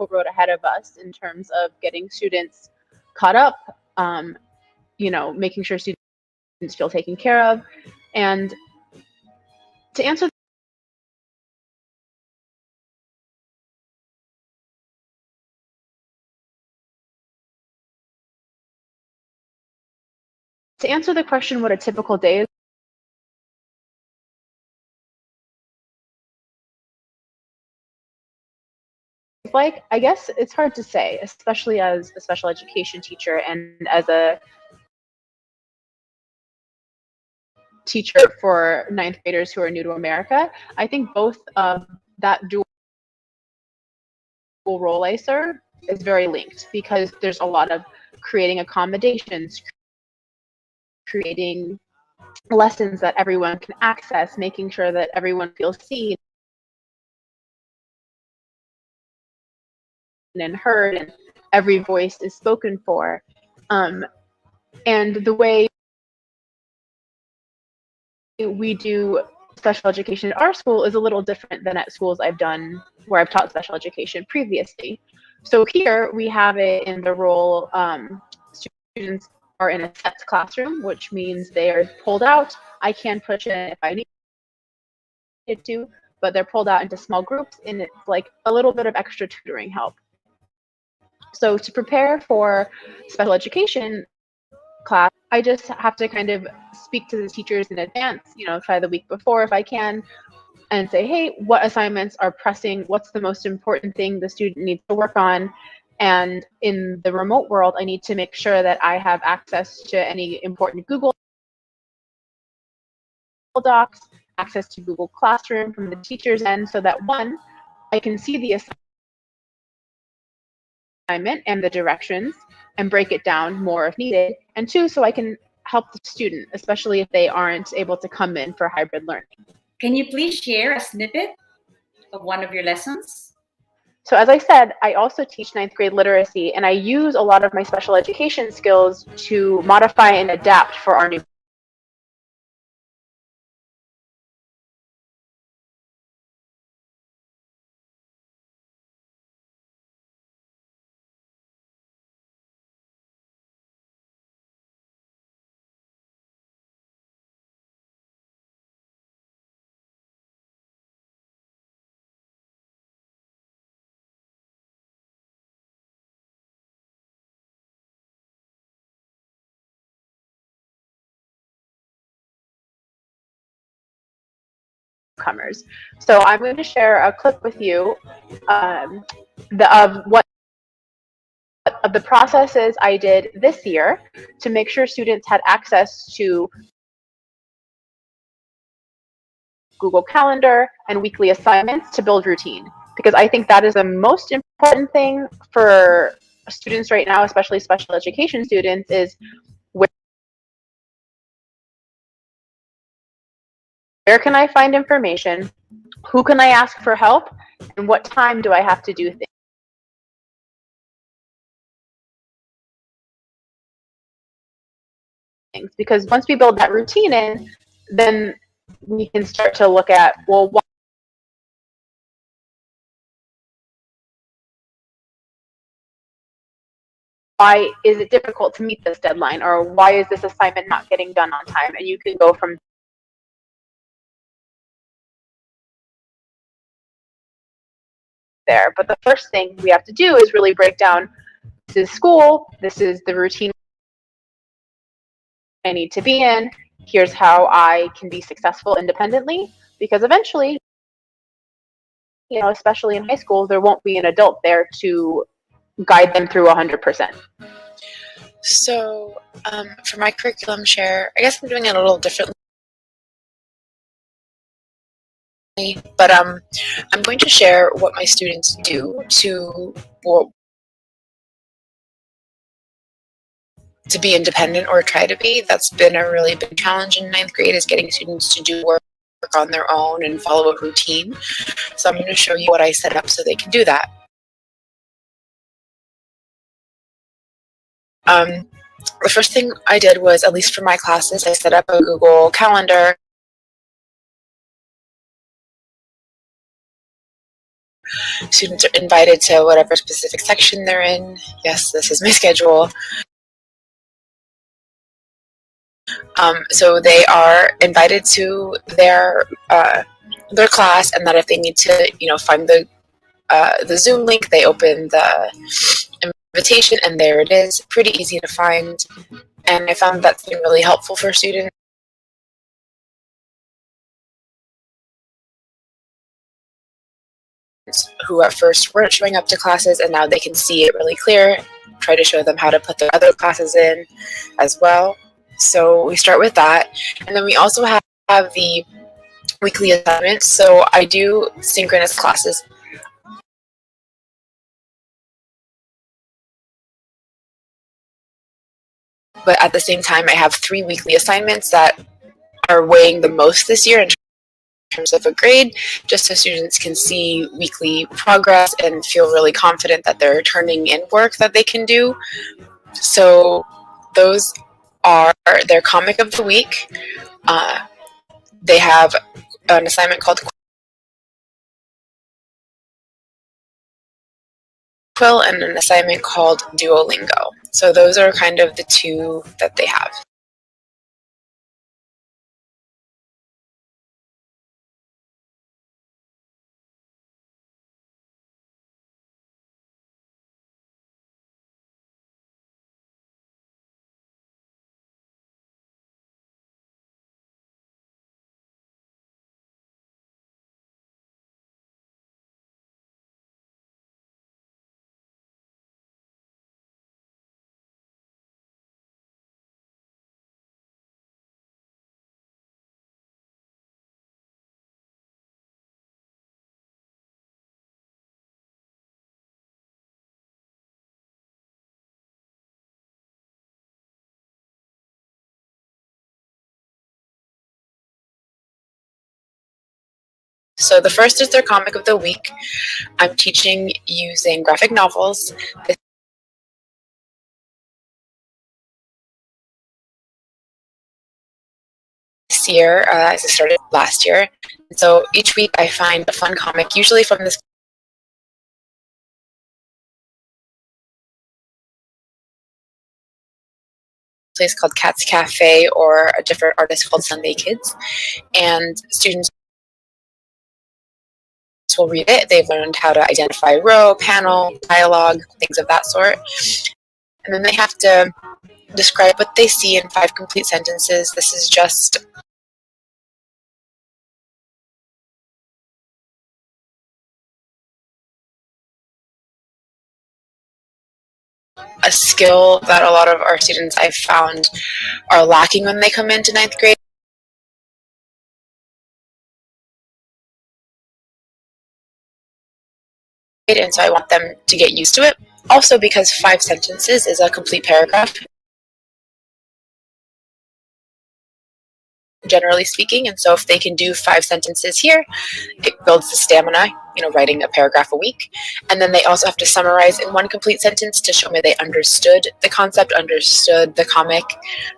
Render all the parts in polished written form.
difficult road ahead of us in terms of getting students caught up, making sure students feel taken care of. And to answer the question, what a typical day is like, I guess it's hard to say, especially as a special education teacher and as a teacher for ninth graders who are new to America. I think both of that dual role I serve is very linked, because there's a lot of creating accommodations, creating lessons that everyone can access, making sure that everyone feels seen and heard, and every voice is spoken for. And the way we do special education at our school is a little different than at schools I've done where I've taught special education previously. So here we have it in the role, students are in a set classroom, which means they are pulled out. I can push in if I need to, but they're pulled out into small groups, and it's like a little bit of extra tutoring help. So to prepare for special education class, I just have to kind of speak to the teachers in advance, try the week before if I can, and say, hey, what assignments are pressing? What's the most important thing the student needs to work on? And in the remote world, I need to make sure that I have access to any important Google Docs, access to Google Classroom from the teacher's end, so that one, I can see the assignment and the directions and break it down more if needed, and two, so I can help the student, especially if they aren't able to come in for hybrid learning. Can you please share a snippet of one of your lessons? So as I said, I also teach ninth grade literacy, and I use a lot of my special education skills to modify and adapt for our new comers. So I'm going to share a clip with you of the processes I did this year to make sure students had access to Google Calendar and weekly assignments to build routine, because I think that is the most important thing for students right now, especially special education students, is where can I find information, who can I ask for help, and what time do I have to do things? Because once we build that routine in, then we can start to look at, well, why is it difficult to meet this deadline, or why is this assignment not getting done on time? And you can go from there. But the first thing we have to do is really break down, this is school, this is the routine I need to be in, here's how I can be successful independently, because eventually, especially in high school, there won't be an adult there to guide them through 100%. So for my curriculum share, I guess I'm doing it a little differently, but I'm going to share what my students do to be independent, or try to be. That's been a really big challenge in ninth grade, is getting students to do work on their own and follow a routine. So I'm going to show you what I set up so they can do that. The first thing I did was, at least for my classes, I set up a Google Calendar. Students are invited to whatever specific section they're in. Yes, this is my schedule. So they are invited to their class, and that if they need to, find the Zoom link, they open the invitation, and there it is. Pretty easy to find, and I found that's been really helpful for students who at first weren't showing up to classes, and now they can see it really clear. Try to show them how to put their other classes in as well. So we start with that, and then we also have the weekly assignments. So I do synchronous classes. But at the same time, I have 3 weekly assignments that are weighing the most this year in terms of a grade, just so students can see weekly progress and feel really confident that they're turning in work that they can do. So those are their comic of the week. They have an assignment called Quill and an assignment called Duolingo. So those are kind of the 2 that they have. So the first is their comic of the week. I'm teaching using graphic novels. This year, as I started last year. So each week I find a fun comic, usually from this place called Cat's Cafe, or a different artist called Sunday Kids. And students will read it. They've learned how to identify row, panel, dialogue, things of that sort. And then they have to describe what they see in 5 complete sentences. This is just a skill that a lot of our students I've found are lacking when they come into 9th grade. And so I want them to get used to it. Also because 5 sentences is a complete paragraph, generally speaking, and so if they can do 5 sentences here, it builds the stamina, writing a paragraph a week. And then they also have to summarize in 1 complete sentence to show me they understood the concept, understood the comic,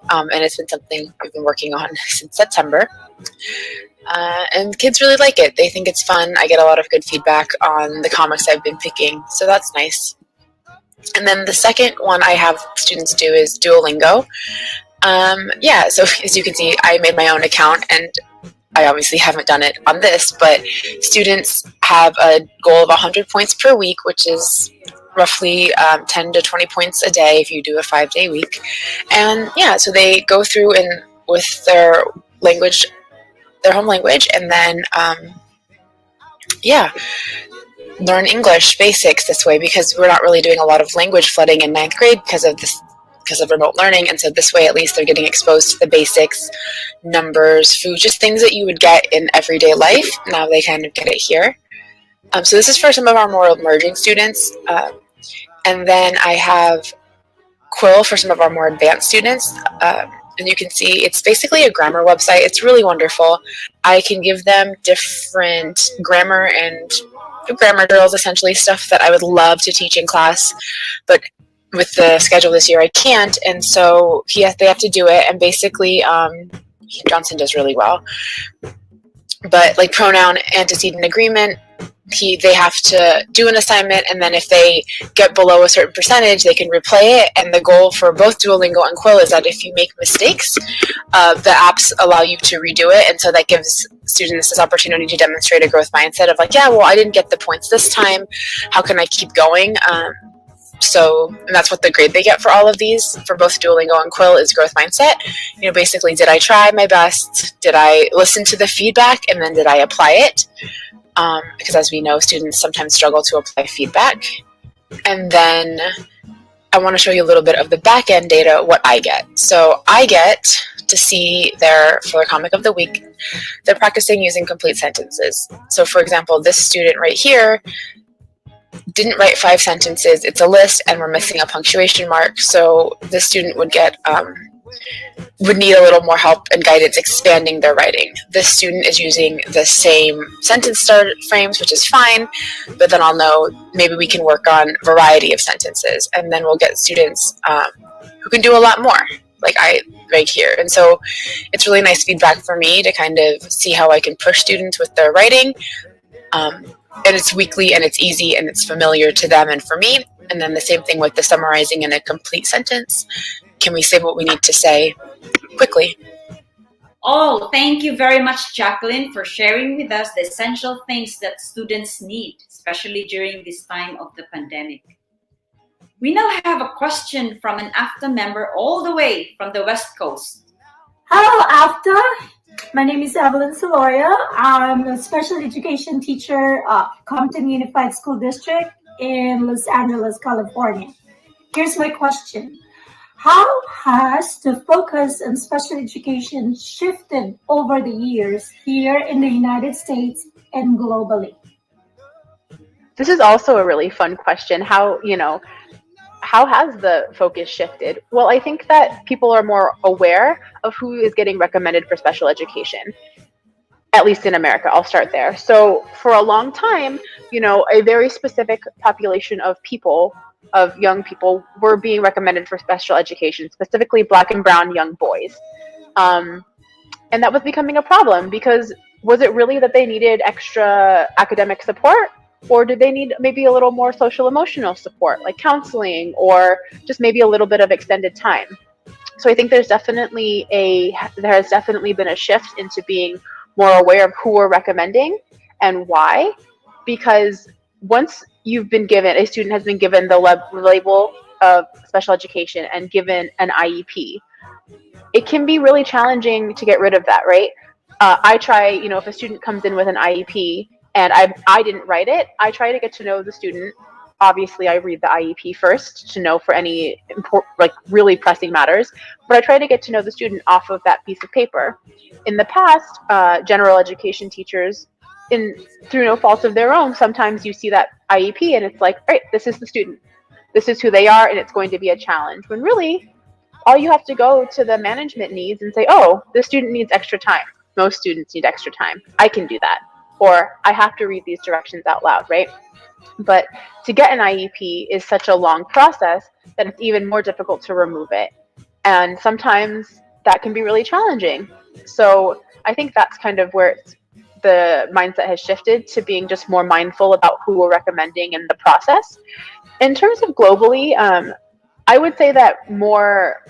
and it's been something I've been working on since September. And kids really like it. They think it's fun. I get a lot of good feedback on the comics I've been picking, so that's nice. And then the second one I have students do is Duolingo. So as you can see, I made my own account, and I obviously haven't done it on this, but students have a goal of 100 points per week, which is roughly 10 to 20 points a day if you do a 5-day week. And so they go through and with their language, their home language, and then learn English basics this way, because we're not really doing a lot of language flooding in 9th grade because of remote learning. And so this way at least they're getting exposed to the basics, numbers, food, just things that you would get in everyday life. Now they kind of get it here. So this is for some of our more emerging students. And then I have Quill for some of our more advanced students. And you can see it's basically a grammar website. It's really wonderful. I can give them different grammar and grammar drills, essentially stuff that I would love to teach in class, but with the schedule this year I can't, and so they have to do it. And basically Johnson does really well, but like pronoun, antecedent, agreement, they have to do an assignment, and then if they get below a certain percentage, they can replay it. And the goal for both Duolingo and Quill is that if you make mistakes, the apps allow you to redo it, and so that gives students this opportunity to demonstrate a growth mindset of like, yeah, well, I didn't get the points this time. How can I keep going? And that's what the grade they get for all of these, for both Duolingo and Quill, is growth mindset. Basically, did I try my best? Did I listen to the feedback? And then did I apply it? Because as we know, students sometimes struggle to apply feedback. And then I want to show you a little bit of the back end data, what I get. So I get to see for their comic of the week, they're practicing using complete sentences. So for example, this student right here didn't write 5 sentences. It's a list and we're missing a punctuation mark. So this student would need a little more help and guidance expanding their writing. This student is using the same sentence start frames, which is fine, but then I'll know maybe we can work on variety of sentences, and then we'll get students who can do a lot more, like right here. And so it's really nice feedback for me to kind of see how I can push students with their writing. And it's weekly and it's easy and it's familiar to them and for me. And then the same thing with the summarizing in a complete sentence. Can we say what we need to say quickly? Oh, thank you very much, Jacqueline, for sharing with us the essential things that students need, especially during this time of the pandemic. We now have a question from an AFTA member all the way from the West Coast. Hello, AFTA. My name is Evelyn Soloria. I'm a special education teacher at Compton Unified School District in Los Angeles, California. Here's my question. How has the focus on special education shifted over the years here in the United States and globally? This is also a really fun question. How has the focus shifted? Well, I think that people are more aware of who is getting recommended for special education, at least in America. I'll start there. So for a long time, a very specific population of young people were being recommended for special education, specifically Black and brown young boys. And that was becoming a problem because was it really that they needed extra academic support? Or did they need maybe a little more social emotional support, like counseling, or just maybe a little bit of extended time? So I think there has definitely been a shift into being more aware of who we're recommending and why. Because once a student has been given the label of special education and given an IEP, it can be really challenging to get rid of that, right? I try, if a student comes in with an IEP, and I didn't write it, I try to get to know the student. Obviously, I read the IEP first to know for any really pressing matters, but I try to get to know the student off of that piece of paper. In the past, general education teachers, through no fault of their own, sometimes you see that IEP and it's like, right, this is the student. This is who they are, and it's going to be a challenge. When really, all you have to go to the management needs and say, oh, this student needs extra time. Most students need extra time. I can do that. Or I have to read these directions out loud, right? But to get an IEP is such a long process that it's even more difficult to remove it. And sometimes that can be really challenging. So I think that's kind of where the mindset has shifted to being just more mindful about who we're recommending in the process. In terms of globally, I would say that more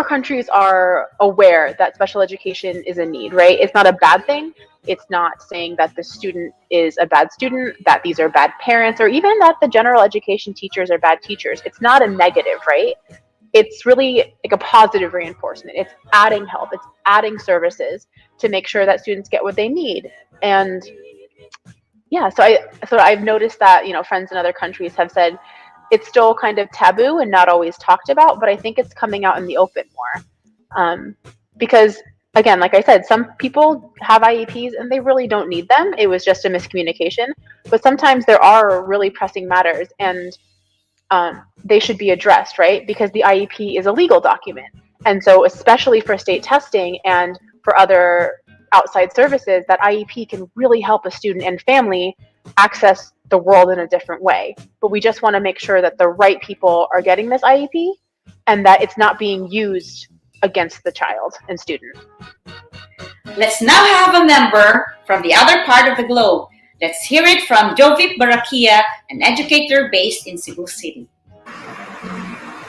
countries are aware that special education is a need, right? It's not a bad thing. It's not saying that the student is a bad student, that these are bad parents, or even that the general education teachers are bad teachers. It's not a negative, right? It's really like a positive reinforcement. It's adding help. It's adding services to make sure that students get what they need. And yeah, so I've noticed that, friends in other countries have said it's still kind of taboo and not always talked about, but I think it's coming out in the open more. Because again, like I said, some people have IEPs and they really don't need them. It was just a miscommunication. But sometimes there are really pressing matters and they should be addressed, right? Because the IEP is a legal document. And so especially for state testing and for other outside services, that IEP can really help a student and family access the world in a different way. But we just want to make sure that the right people are getting this IEP and that it's not being used against the child and student. Let's now have a member from the other part of the globe, Let's hear it from Jovi Barakia, an educator based in Cebu City.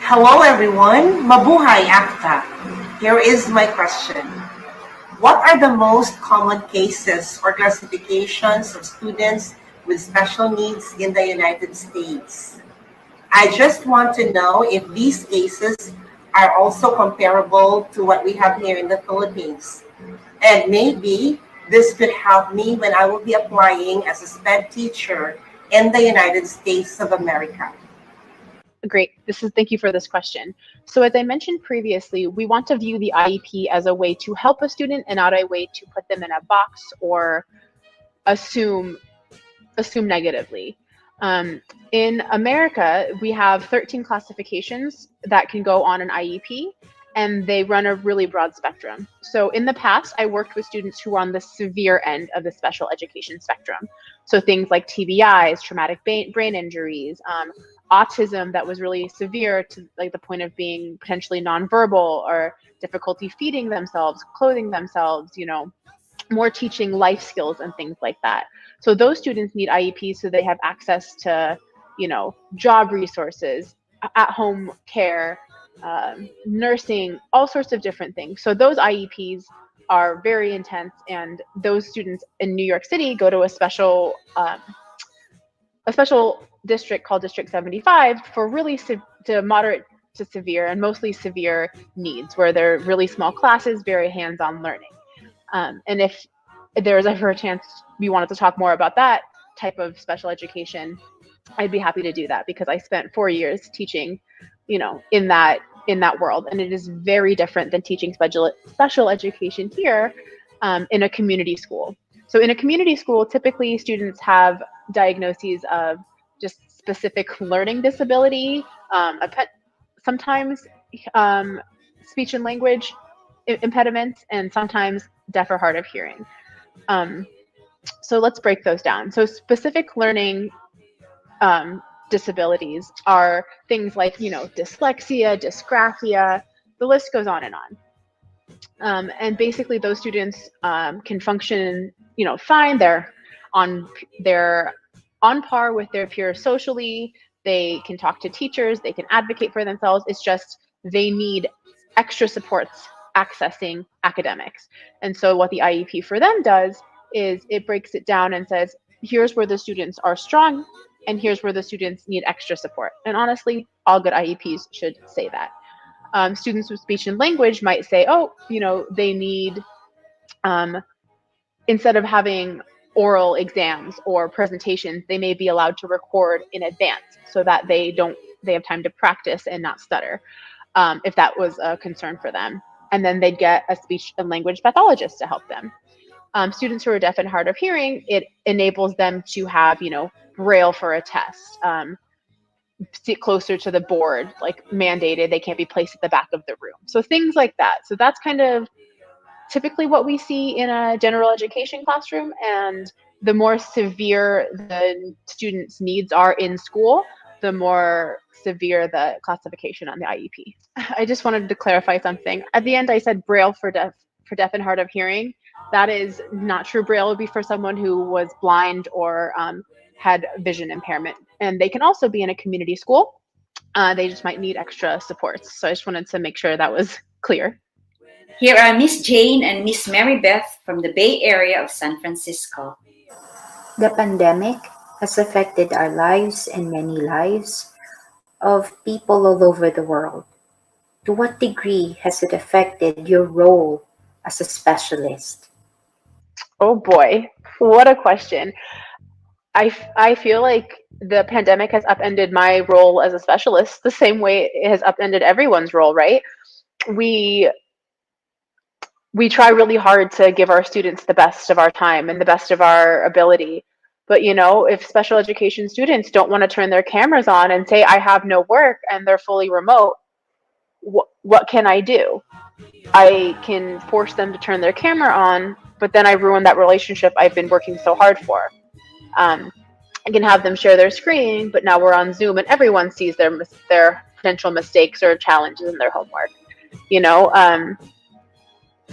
Hello everyone, Mabuhay AFTA. Here is my question. What are the most common cases or classifications of students with special needs in the United States? I just want to know if these cases are also comparable to what we have here in the Philippines. And maybe this could help me when I will be applying as a SPED teacher in the United States of America. Great. Thank you for this question. So as I mentioned previously, we want to view the IEP as a way to help a student and not a way to put them in a box or assume negatively. In America, we have 13 classifications that can go on an IEP, and they run a really broad spectrum. So in the past, I worked with students who were on the severe end of the special education spectrum. So things like TBIs, traumatic brain injuries, autism that was really severe to like the point of being potentially nonverbal, or difficulty feeding themselves, clothing themselves, more teaching life skills and things like that. So those students need IEPs so they have access to, job resources, at-home care, nursing, all sorts of different things. So those IEPs are very intense, and those students in New York City go to a special district called District 75 for really to moderate to severe and mostly severe needs, where they're really small classes, very hands-on learning. And if there's ever a chance we wanted to talk more about that type of special education, I'd be happy to do that, because I spent 4 years teaching, in that world, and it is very different than teaching special education here in a community school. So in a community school, typically students have diagnoses of just specific learning disability, sometimes speech and language impediments, and sometimes deaf or hard of hearing. So let's break those down. So specific learning disabilities are things like, dyslexia, dysgraphia, the list goes on and on. And basically those students can function, fine. They're on par with their peers socially. They can talk to teachers. They can advocate for themselves. It's just they need extra supports accessing academics. And so what the IEP for them does is it breaks it down and says, here's where the students are strong, and here's where the students need extra support. And honestly, all good IEPs should say that. Students with speech and language might say, they need, instead of having oral exams or presentations, they may be allowed to record in advance so that they have time to practice and not stutter, if that was a concern for them. And then they'd get a speech and language pathologist to help them. Students who are deaf and hard of hearing, it enables them to have, Braille for a test, sit closer to the board, like mandated, they can't be placed at the back of the room. So things like that. So that's kind of typically what we see in a general education classroom. And the more severe the student's needs are in school, the more severe the classification on the IEP. I just wanted to clarify something. At the end, I said Braille for deaf and hard of hearing. That is not true. Braille would be for someone who was blind or had vision impairment. And they can also be in a community school. They just might need extra supports. So I just wanted to make sure that was clear. Here are Miss Jane and Miss Mary Beth from the Bay Area of San Francisco. The pandemic has affected our lives and many lives of people all over the world. To what degree has it affected your role as a specialist? Oh boy, what a question. I feel like the pandemic has upended my role as a specialist the same way it has upended everyone's role, right? We try really hard to give our students the best of our time and the best of our ability. But, if special education students don't want to turn their cameras on and say, I have no work, and they're fully remote, what can I do? I can force them to turn their camera on, but then I ruin that relationship I've been working so hard for. I can have them share their screen, but now we're on Zoom and everyone sees their potential mistakes or challenges in their homework.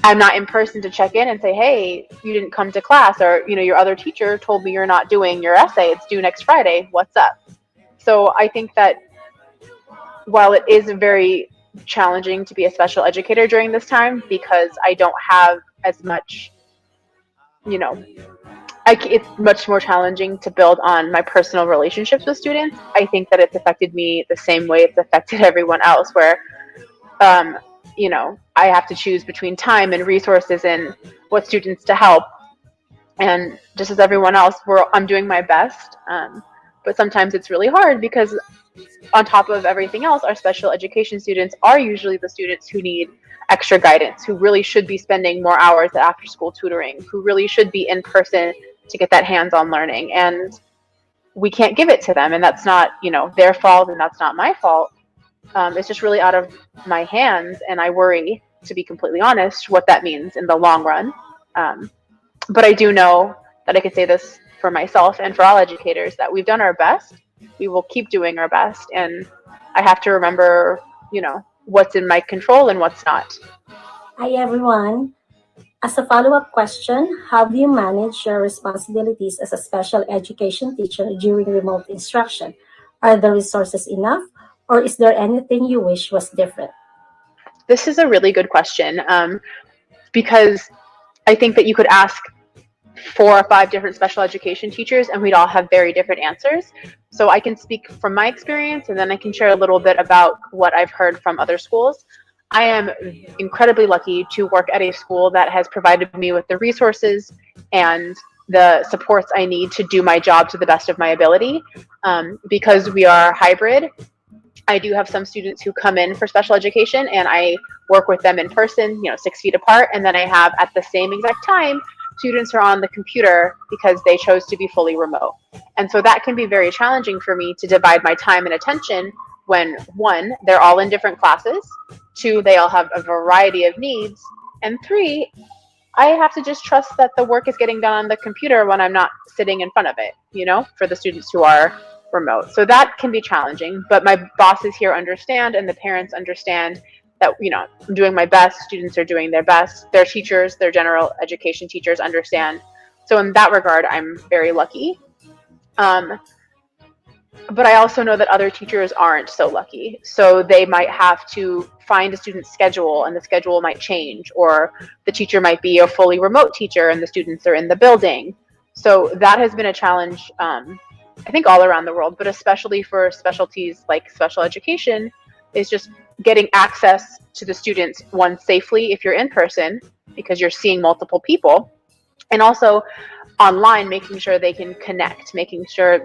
I'm not in person to check in and say, hey, you didn't come to class, or, your other teacher told me you're not doing your essay. It's due next Friday. What's up? So I think that while it is very challenging to be a special educator during this time, because I don't have as much, it's much more challenging to build on my personal relationships with students. I think that it's affected me the same way it's affected everyone else, where I have to choose between time and resources and what students to help. And just as everyone else, I'm doing my best. But sometimes it's really hard because on top of everything else, our special education students are usually the students who need extra guidance, who really should be spending more hours at after school tutoring, who really should be in person to get that hands-on learning. And we can't give it to them. And that's not, their fault, and that's not my fault. It's just really out of my hands, and I worry, to be completely honest, what that means in the long run. But I do know that I can say this for myself and for all educators, that we've done our best. We will keep doing our best, and I have to remember, what's in my control and what's not. Hi, everyone. As a follow-up question, how do you manage your responsibilities as a special education teacher during remote instruction? Are the resources enough, or is there anything you wish was different? This is a really good question, because I think that you could ask 4 or 5 different special education teachers and we'd all have very different answers. So I can speak from my experience, and then I can share a little bit about what I've heard from other schools. I am incredibly lucky to work at a school that has provided me with the resources and the supports I need to do my job to the best of my ability. Because we are hybrid, I do have some students who come in for special education, and I work with them in person, 6 feet apart. And then I have, at the same exact time, students who are on the computer because they chose to be fully remote. And so that can be very challenging for me to divide my time and attention when, 1, they're all in different classes, 2, they all have a variety of needs, and 3, I have to just trust that the work is getting done on the computer when I'm not sitting in front of it, for the students who are remote. So that can be challenging, but my bosses here understand, and the parents understand that, I'm doing my best, students are doing their best, their teachers, their general education teachers understand. So in that regard, I'm very lucky. But I also know that other teachers aren't so lucky. So they might have to find a student's schedule, and the schedule might change, or the teacher might be a fully remote teacher and the students are in the building. So that has been a challenge, I think all around the world, but especially for specialties like special education, is just getting access to the students, one, safely if you're in person, because you're seeing multiple people, and also online, making sure they can connect, making sure,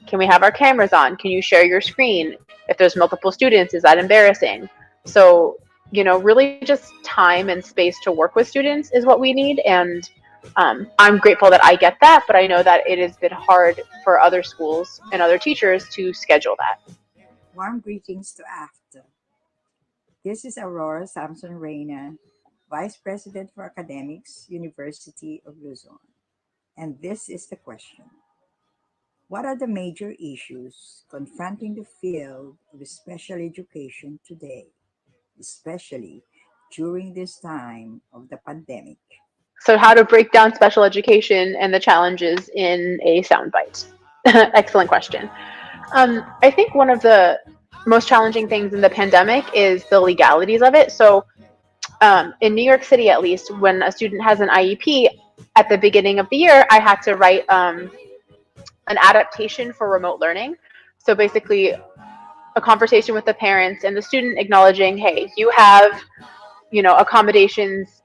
can we have our cameras on? Can you share your screen? If there's multiple students, is that embarrassing? So, really just time and space to work with students is what we need. And I'm grateful that I get that, but I know that it has been hard for other schools and other teachers to schedule that. Warm greetings to AFTA. This is Aurora Samson Reyna, Vice President for Academics, University of Luzon. And this is the question. What are the major issues confronting the field of special education today, especially during this time of the pandemic? So how to break down special education and the challenges in a soundbite. Excellent question. I think one of the most challenging things in the pandemic is the legalities of it. So in New York City, at least, when a student has an IEP, at the beginning of the year, I had to write an adaptation for remote learning. So basically, a conversation with the parents and the student acknowledging, hey, you have, accommodations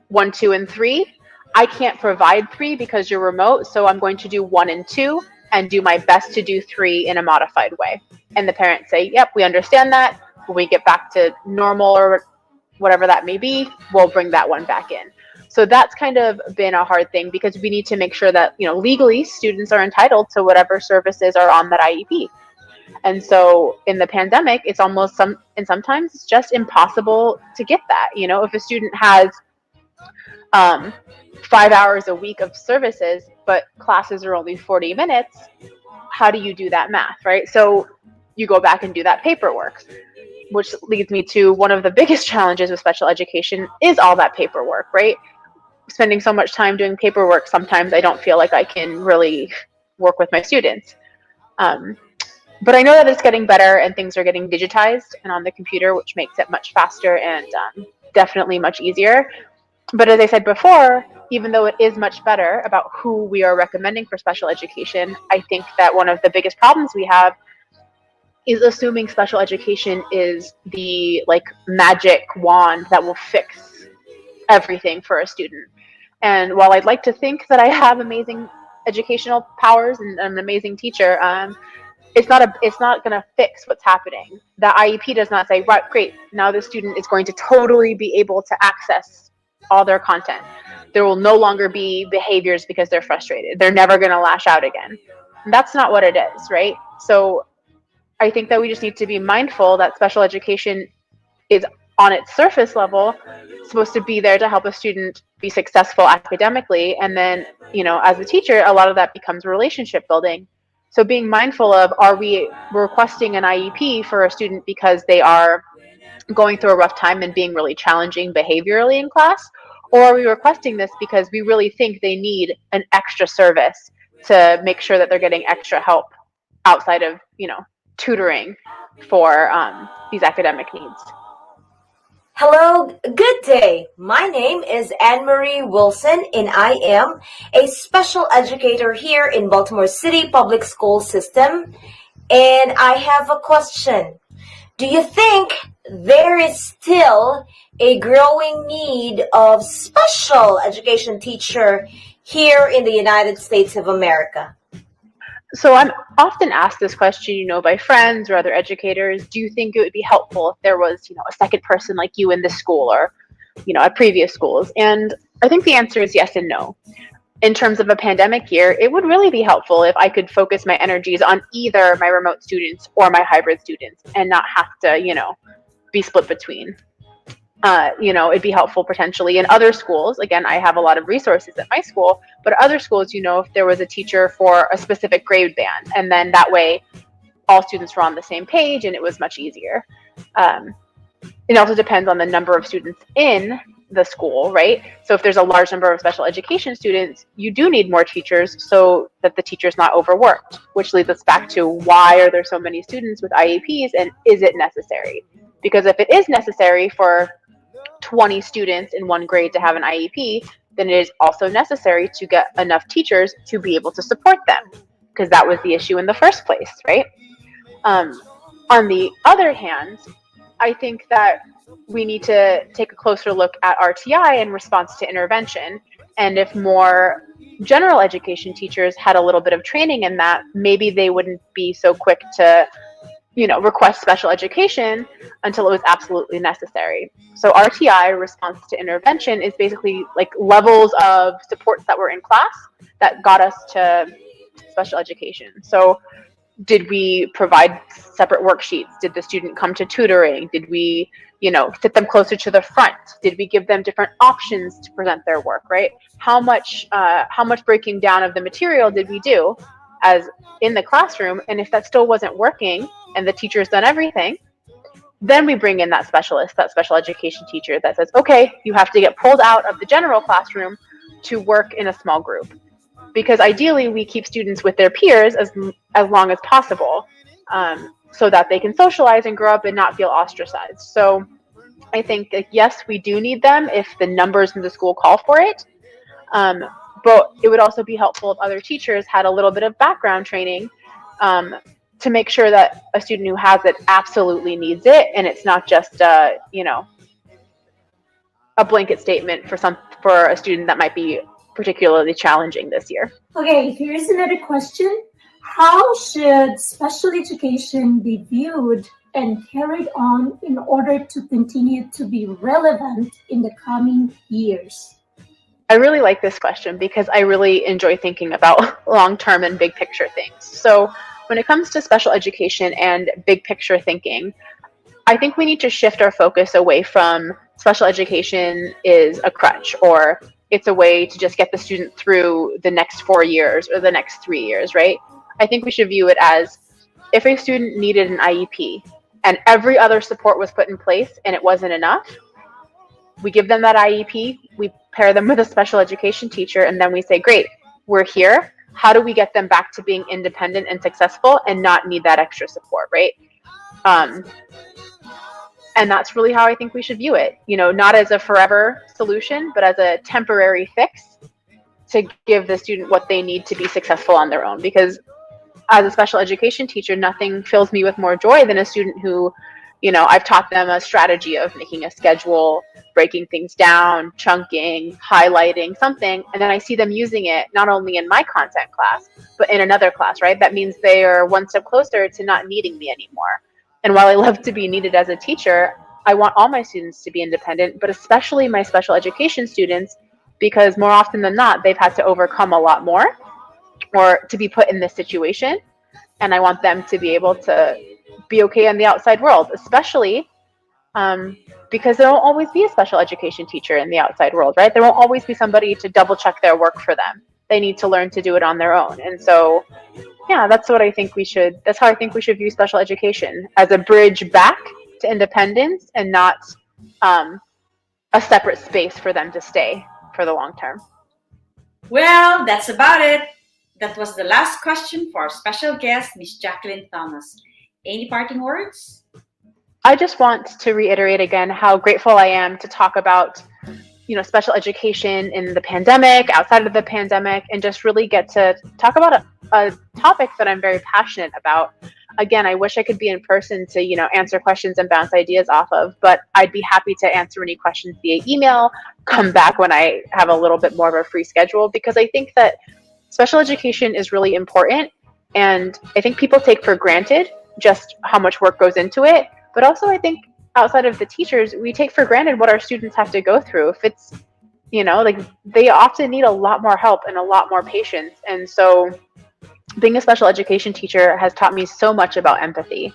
1, 2, and 3. I can't provide 3 because you're remote, so I'm going to do 1 and 2 and do my best to do 3 in a modified way. And the parents say, yep, we understand that. When we get back to normal or whatever that may be, we'll bring that one back in. So that's kind of been a hard thing, because we need to make sure that, legally students are entitled to whatever services are on that IEP. And so in the pandemic, it's almost sometimes it's just impossible to get that. If a student has 5 hours a week of services, but classes are only 40 minutes, how do you do that math, right? So you go back and do that paperwork. which leads me to one of the biggest challenges with special education is all that paperwork, right? Spending so much time doing paperwork, sometimes I don't feel like I can really work with my students. But I know that it's getting better and things are getting digitized and on the computer, which makes it much faster and definitely much easier. But as I said before, even though it is much better about who we are recommending for special education, I think that one of the biggest problems we have is assuming special education is the like magic wand that will fix everything for a student. And while I'd like to think that I have amazing educational powers and I'm an amazing teacher, it's not going to fix what's happening. The IEP does not say, right, great, now the student is going to totally be able to access all their content. There will no longer be behaviors because they're frustrated. They're never going to lash out again. And that's not what it is, right? So I think that we just need to be mindful that special education is on its surface level supposed to be there to help a student be successful academically. And then, as a teacher, a lot of that becomes relationship building. So being mindful of, are we requesting an IEP for a student because they are going through a rough time and being really challenging behaviorally in class? Or are we requesting this because we really think they need an extra service to make sure that they're getting extra help outside of, tutoring for these academic needs? Hello, good day. My name is Anne-Marie Wilson and I am a special educator here in Baltimore City Public School System. And I have a question. Do you think there is still a growing need of special education teacher here in the United States of America? So I'm often asked this question, by friends or other educators. Do you think it would be helpful if there was, a second person like you in this school or, at previous schools? And I think the answer is yes and no. In terms of a pandemic year, it would really be helpful if I could focus my energies on either my remote students or my hybrid students and not have to, be split between. It'd be helpful potentially in other schools. Again, I have a lot of resources at my school, but other schools, if there was a teacher for a specific grade band, and then that way all students were on the same page and it was much easier. It also depends on the number of students in the school, right? So if there's a large number of special education students, you do need more teachers so that the teacher's not overworked, which leads us back to, why are there so many students with IEPs and is it necessary? Because if it is necessary for 20 students in one grade to have an IEP, then it is also necessary to get enough teachers to be able to support them, because that was the issue in the first place, right? On the other hand, I think that we need to take a closer look at RTI in response to intervention. And if more general education teachers had a little bit of training in that, maybe they wouldn't be so quick to request special education until it was absolutely necessary. So RTI, response to intervention, is basically like levels of supports that were in class that got us to special education. So did we provide separate worksheets? Did the student come to tutoring? Did we, sit them closer to the front? Did we give them different options to present their work, right? How much breaking down of the material did we do as in the classroom? And if that still wasn't working and the teacher's done everything, then we bring in that specialist, that special education teacher that says, okay, you have to get pulled out of the general classroom to work in a small group. Because ideally we keep students with their peers as long as possible, so that they can socialize and grow up and not feel ostracized. So I think that yes, we do need them if the numbers in the school call for it. But it would also be helpful if other teachers had a little bit of background training to make sure that a student who has it absolutely needs it, and it's not just a blanket statement for a student that might be particularly challenging this year. Okay, here's another question. How should special education be viewed and carried on in order to continue to be relevant in the coming years? I really like this question because I really enjoy thinking about long-term and big picture things. So when it comes to special education and big picture thinking, I think we need to shift our focus away from special education is a crutch, or it's a way to just get the student through the next 4 years or the next 3 years, right? I think we should view it as, if a student needed an IEP, and every other support was put in place and it wasn't enough, we give them that IEP, we pair them with a special education teacher, and then we say, great, we're here. How do we get them back to being independent and successful and not need that extra support, right? And that's really how I think we should view it. Not as a forever solution, but as a temporary fix to give the student what they need to be successful on their own. Because as a special education teacher, nothing fills me with more joy than a student who, I've taught them a strategy of making a schedule, breaking things down, chunking, highlighting something, and then I see them using it not only in my content class, but in another class, right? That means they are one step closer to not needing me anymore. And while I love to be needed as a teacher, I want all my students to be independent, but especially my special education students, because more often than not, they've had to overcome a lot more or to be put in this situation. And I want them to be able to be okay in the outside world, especially because there won't always be a special education teacher in the outside world, right? There won't always be somebody to double check their work for them. They need to learn to do it on their own. And so, yeah, that's how I think we should view special education, as a bridge back to independence and not a separate space for them to stay for the long term. Well, that's about it. That was the last question for our special guest, Miss Jacqueline Thomas. Any parting words? I just want to reiterate again how grateful I am to talk about, special education in the pandemic, outside of the pandemic, and just really get to talk about a topic that I'm very passionate about. Again, I wish I could be in person to, answer questions and bounce ideas off of, but I'd be happy to answer any questions via email, come back when I have a little bit more of a free schedule, because I think that special education is really important. And I think people take for granted just how much work goes into it. But also I think outside of the teachers, we take for granted what our students have to go through. If it's, they often need a lot more help and a lot more patience. And so being a special education teacher has taught me so much about empathy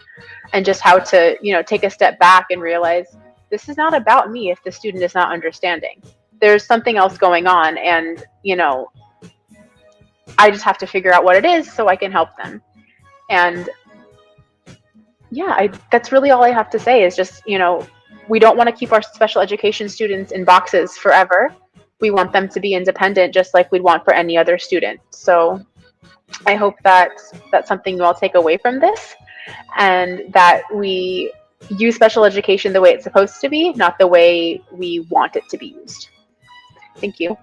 and just how to, take a step back and realize this is not about me if the student is not understanding. There's something else going on, and, I just have to figure out what it is so I can help them. And yeah, that's really all I have to say is just, we don't want to keep our special education students in boxes forever. We want them to be independent just like we'd want for any other student. So I hope that that's something you all take away from this, and that we use special education the way it's supposed to be, not the way we want it to be used. Thank you.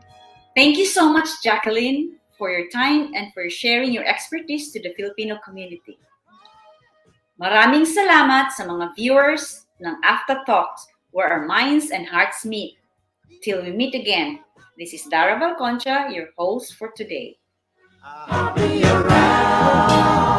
Thank you so much, Jacqueline, for your time and for sharing your expertise to the Filipino community. Maraming salamat sa mga viewers ng AFTA Talks, where our minds and hearts meet. Till we meet again, this is Dara Valconcha, your host for today. I'll be around.